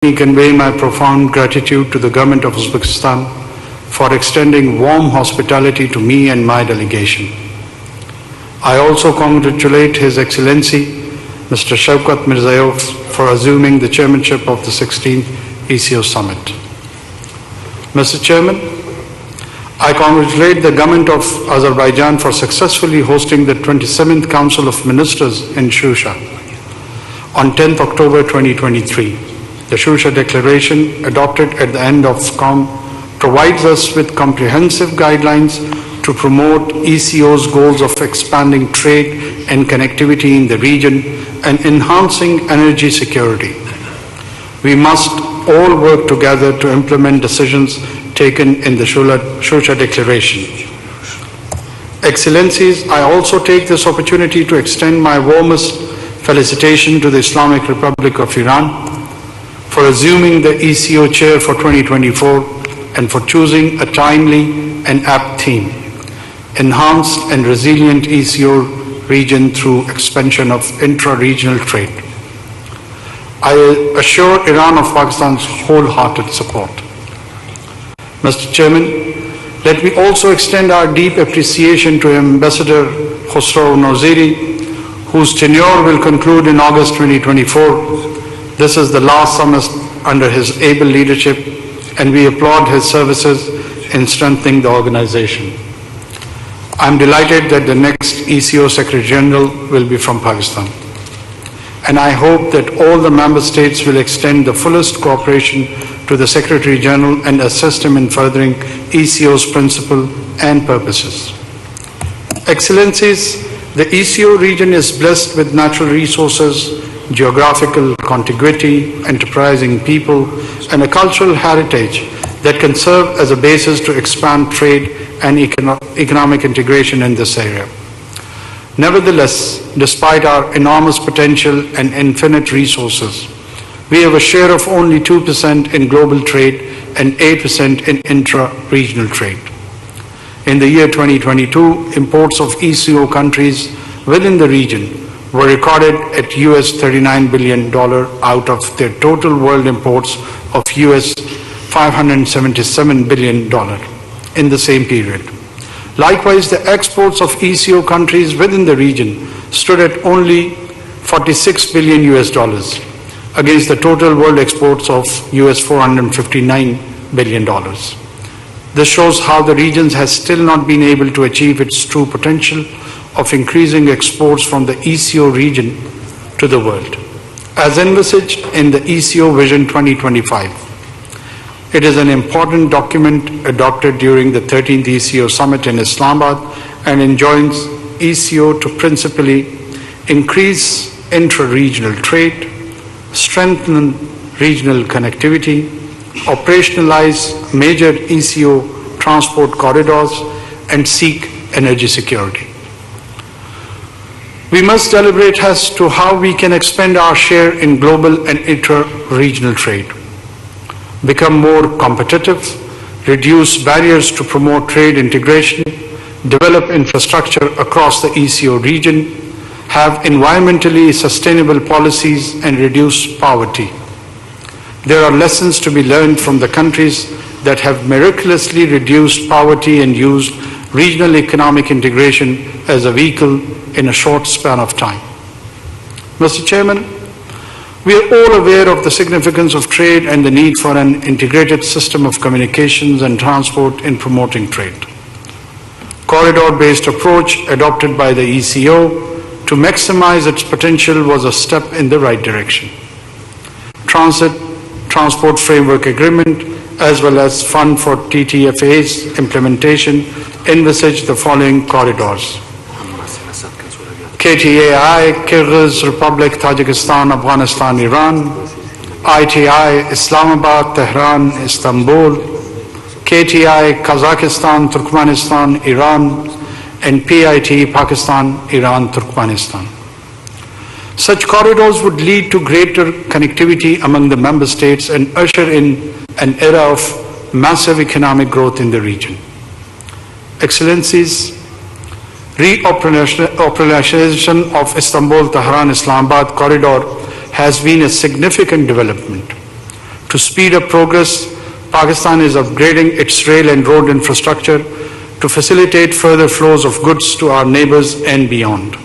me convey my profound gratitude to the government of Uzbekistan for extending warm hospitality to me and my delegation. I also congratulate His Excellency Mr. Shavkat Mirziyoyev for assuming the chairmanship of the 16th ECO Summit. Mr. Chairman, I congratulate the government of Azerbaijan for successfully hosting the 27th Council of Ministers in Shusha on 10th October 2023. The Shusha Declaration, adopted at the end of SCOM, provides us with comprehensive guidelines to promote ECO's goals of expanding trade and connectivity in the region and enhancing energy security. We must all work together to implement decisions taken in the Shusha Declaration. Excellencies, I also take this opportunity to extend my warmest felicitation to the Islamic Republic of Iran for assuming the ECO chair for 2024 and for choosing a timely and apt theme, enhanced and resilient ECO region through expansion of intra-regional trade. I assure Iran of Pakistan's wholehearted support. Mr. Chairman, let me also extend our deep appreciation to Ambassador Khosrow Noziri, whose tenure will conclude in August 2024. This is the last summit under his able leadership, and we applaud his services in strengthening the organization. I am delighted that the next ECO Secretary General will be from Pakistan, and I hope that all the member states will extend the fullest cooperation to the Secretary General and assist him in furthering ECO's principle and purposes. Excellencies, the ECO region is blessed with natural resources, geographical contiguity, enterprising people, and a cultural heritage that can serve as a basis to expand trade and economic integration in this area. Nevertheless, despite our enormous potential and infinite resources, we have a share of only 2% in global trade and 8% in intra-regional trade. In the year 2022, imports of ECO countries within the region were recorded at $39 billion out of their total world imports of $577 billion in the same period. Likewise, the exports of ECO countries within the region stood at only $46 billion against the total world exports of $459 billion. This shows how the region has still not been able to achieve its true potential of increasing exports from the ECO region to the world, as envisaged in the ECO Vision 2025. It is an important document adopted during the 13th ECO Summit in Islamabad and enjoins ECO to principally increase intra-regional trade, strengthen regional connectivity, operationalize major ECO transport corridors, and seek energy security. We must deliberate as to how we can expand our share in global and intra-regional trade, become more competitive, reduce barriers to promote trade integration, develop infrastructure across the ECO region, have environmentally sustainable policies, and reduce poverty. There are lessons to be learned from the countries that have miraculously reduced poverty and used regional economic integration as a vehicle in a short span of time. Mr. Chairman, we are all aware of the significance of trade and the need for an integrated system of communications and transport in promoting trade. Corridor-based approach adopted by the ECO to maximize its potential was a step in the right direction. Transport Framework Agreement, as well as Fund for TTFA's implementation, envisage the following corridors: KTAI, Kyrgyz Republic, Tajikistan, Afghanistan, Iran; ITI, Islamabad, Tehran, Istanbul; KTI, Kazakhstan, Turkmenistan, Iran; and PIT, Pakistan, Iran, Turkmenistan. Such corridors would lead to greater connectivity among the member states and usher in an era of massive economic growth in the region. Excellencies, reoperationalization of Istanbul-Tehran-Islamabad corridor has been a significant development. To speed up progress, Pakistan is upgrading its rail and road infrastructure to facilitate further flows of goods to our neighbors and beyond.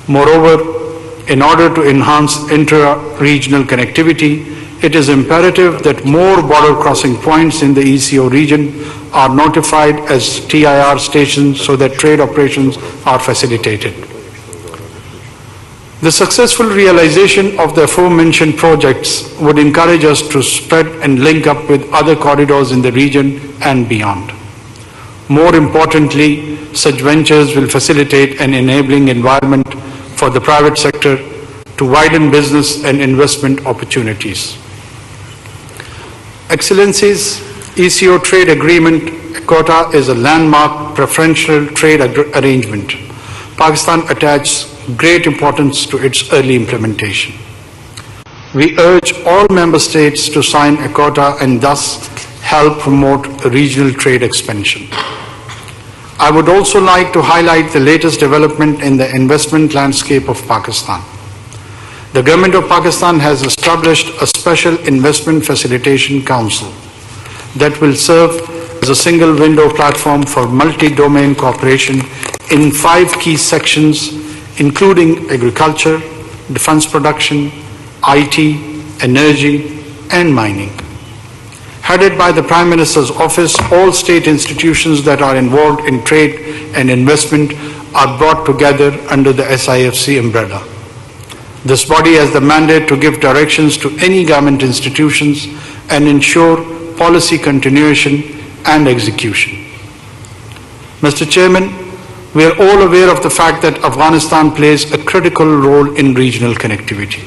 Moreover, in order to enhance intra-regional connectivity, it is imperative that more border crossing points in the ECO region are notified as TIR stations so that trade operations are facilitated. The successful realization of the aforementioned projects would encourage us to spread and link up with other corridors in the region and beyond. More importantly, such ventures will facilitate an enabling environment for the private sector to widen business and investment opportunities. Excellencies, ECO trade agreement quota is a landmark preferential trade arrangement. Pakistan attaches great importance to its early implementation. We urge all member states to sign a quota and thus help promote regional trade expansion. I would also like to highlight the latest development in the investment landscape of Pakistan. The Government of Pakistan has established a special investment facilitation council that will serve as a single window platform for multi-domain cooperation in 5 key sections, including agriculture, defense production, IT, energy, and mining. Headed by the Prime Minister's office, all state institutions that are involved in trade and investment are brought together under the SIFC umbrella. This body has the mandate to give directions to any government institutions and ensure policy continuation and execution. Mr. Chairman, we are all aware of the fact that Afghanistan plays a critical role in regional connectivity.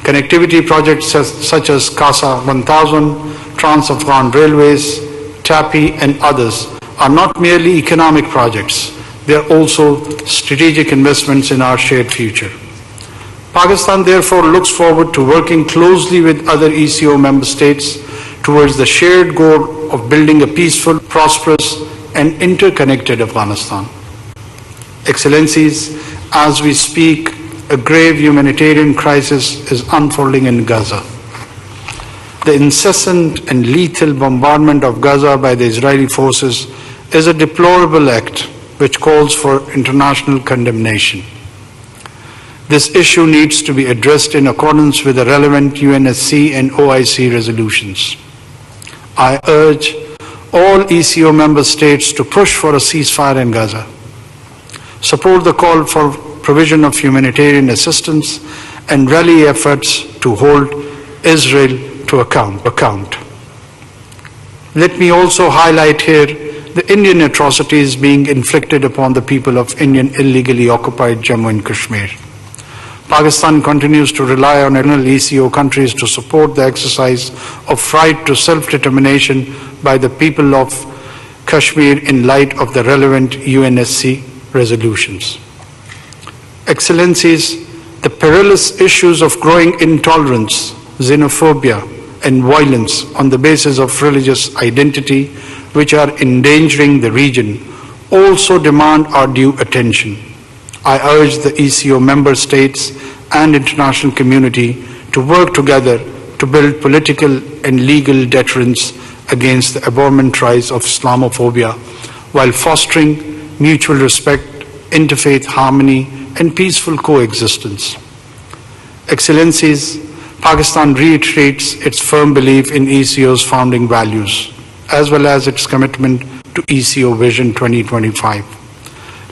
Connectivity projects such as Gaza 1000, Trans-Afghan Railways, TAPI and others are not merely economic projects, they are also strategic investments in our shared future. Pakistan therefore looks forward to working closely with other ECO member states towards the shared goal of building a peaceful, prosperous and interconnected Afghanistan. Excellencies, as we speak, a grave humanitarian crisis is unfolding in Gaza. The incessant and lethal bombardment of Gaza by the Israeli forces is a deplorable act which calls for international condemnation. This issue needs to be addressed in accordance with the relevant UNSC and OIC resolutions. I urge all ECO member states to push for a ceasefire in Gaza, support the call for provision of humanitarian assistance, and rally efforts to hold Israel to account. Let me also highlight here the Indian atrocities being inflicted upon the people of Indian illegally occupied Jammu and Kashmir. Pakistan continues to rely on external ECO countries to support the exercise of right to self-determination by the people of Kashmir in light of the relevant UNSC resolutions. Excellencies, the perilous issues of growing intolerance, xenophobia, and violence on the basis of religious identity, which are endangering the region, also demand our due attention. I urge the ECO member states and international community to work together to build political and legal deterrence against the abhorrent rise of Islamophobia while fostering mutual respect, interfaith harmony, and peaceful coexistence. Excellencies, Pakistan reiterates its firm belief in ECO's founding values, as well as its commitment to ECO Vision 2025.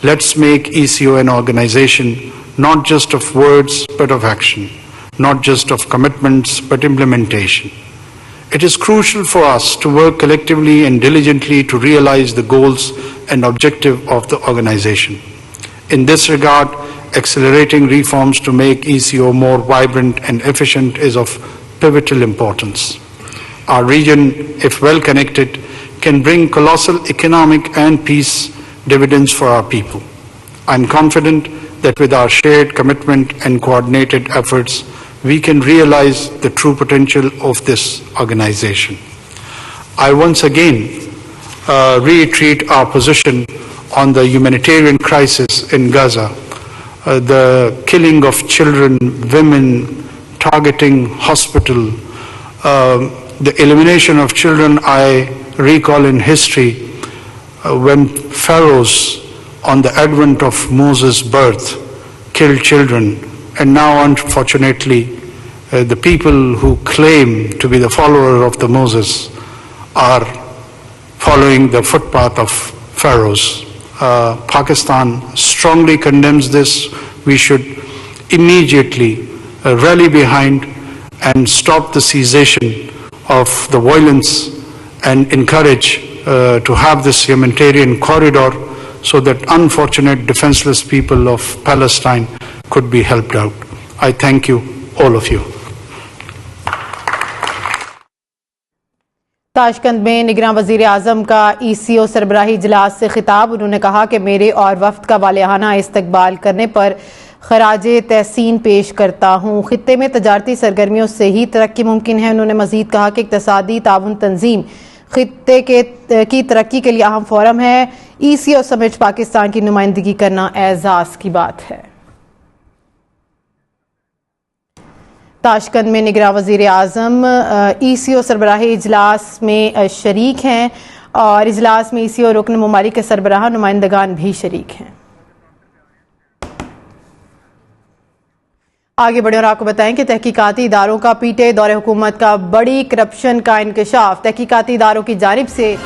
Let's make ECO an organization not just of words but of action, not just of commitments but implementation. It is crucial for us to work collectively and diligently to realize the goals and objective of the organization. In this regard, accelerating reforms to make ECO more vibrant and efficient is of pivotal importance. Our region, if well connected, can bring colossal economic and peace dividends for our people. I'm confident that with our shared commitment and coordinated efforts, we can realize the true potential of this organization. I once again reiterate our position on the humanitarian crisis in Gaza, the killing of children, women, targeting hospital, The elimination of children, I recall in history when pharaohs on the advent of Moses' birth killed children, and now unfortunately the people who claim to be the follower of the Moses are following the footpath of pharaohs. Pakistan strongly condemns this. We should immediately rally behind and stop the cessation of the violence and encourage to have this humanitarian corridor so that unfortunate defenseless people of Palestine could be helped out. I thank you, all of you. Tashkent में निगरान वज़ीर आज़म का ECO सरबराही इजलास से खिताब। उन्होंने कहा कि मेरे और वफ्द का वालिहाना इस्तकबाल करने पर खराजे तहसीन पेश करता हूँ। खित्ते में तजारती सरगर्मियों से ही तरक्की मुमकिन है। उन्होंने मज़ीद कहा कि इक़्तिसादी ताउन तंजीम खित्ते की तरक्की के लिए अहम फोरम है। ECO समेत पाकिस्तान की नुमाइंदगी करना एजाज़ की बात है। ताशकंद में निगरान वज़ीर आज़म ECO सरबराही इजलास में शरीक हैं और इजलास में ECO रुकन ममालिक के सरबराह नुमाइंदगान भी शरीक हैं। आगे बढ़े और आपको बताएं कि तहकीकाती इदारों का पीटे दौरे हुकूमत का बड़ी करप्शन का इंकशाफ। तहकीकाती इदारों की जानिब से